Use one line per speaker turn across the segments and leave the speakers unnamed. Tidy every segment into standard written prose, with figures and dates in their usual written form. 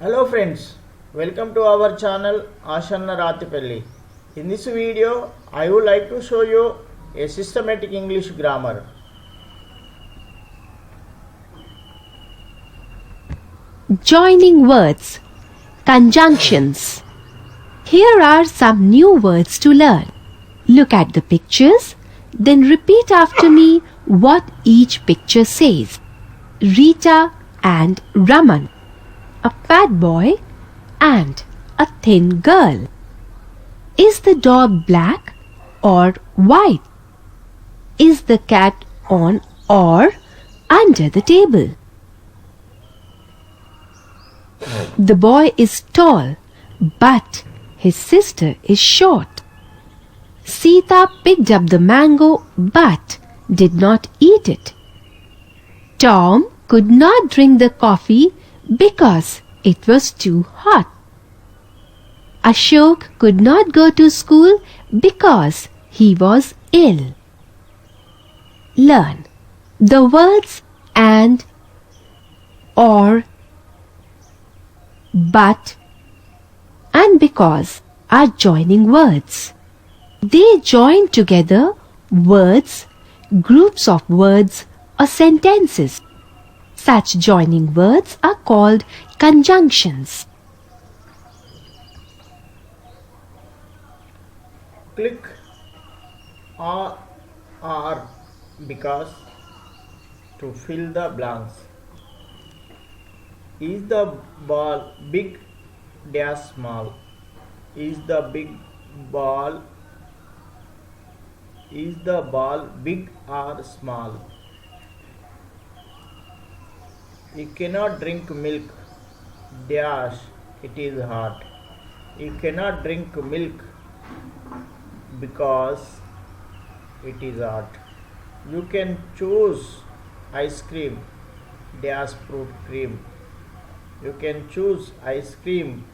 Hello friends, welcome to our channel Ashanna Rathipelly. In this video, I would like to show you a systematic English grammar.
Joining words, conjunctions. Here are some new words to learn. Look at the pictures, then repeat after me what each picture says. Rita and Raman, a fat boy and a thin girl. Is the dog black or white? Is the cat on or under the table? The boy is tall, but his sister is short. Sita picked up the mango but did not eat it. Tom could not drink the coffee because it was too hot. Ashok could not go to school because he was ill. Learn the words and, or, but, and because are joining words. They join together words, groups of words, or sentences. Such joining words are called conjunctions.
Click or because to fill the blanks. Is the ball big dash small? Is the ball big or small? You cannot drink milk dash it is hot. You cannot drink milk because it is hot. You can choose ice cream dash fruit cream. You can choose ice cream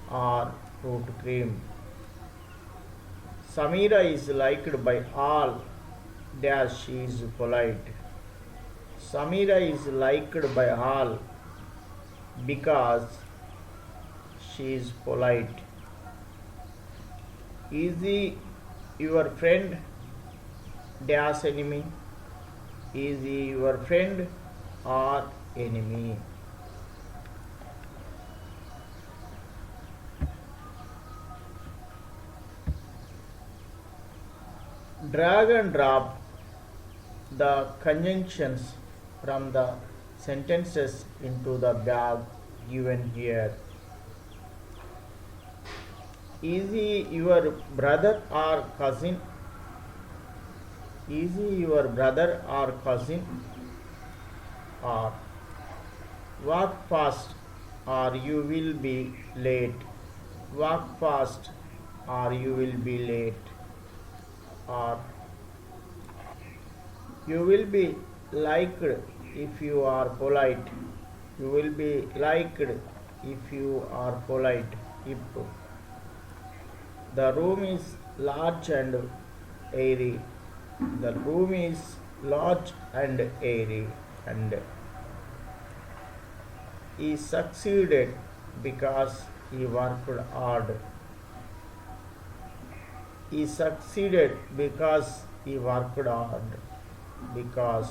or fruit cream. Samira is liked by all dash she is polite. Samira is liked by all because she is polite. Is he your friend dash enemy? Is he your friend or enemy? Drag and drop the conjunctions from the sentences into the bag given here. Is he your brother or cousin? Is he your brother or cousin? Or walk fast or you will be late. Walk fast or you will be late. Or you will be liked if you are polite. You will be liked if you are polite. If the room is large and airy. The room is large and airy. And he succeeded because he worked hard. He succeeded because he worked hard. Because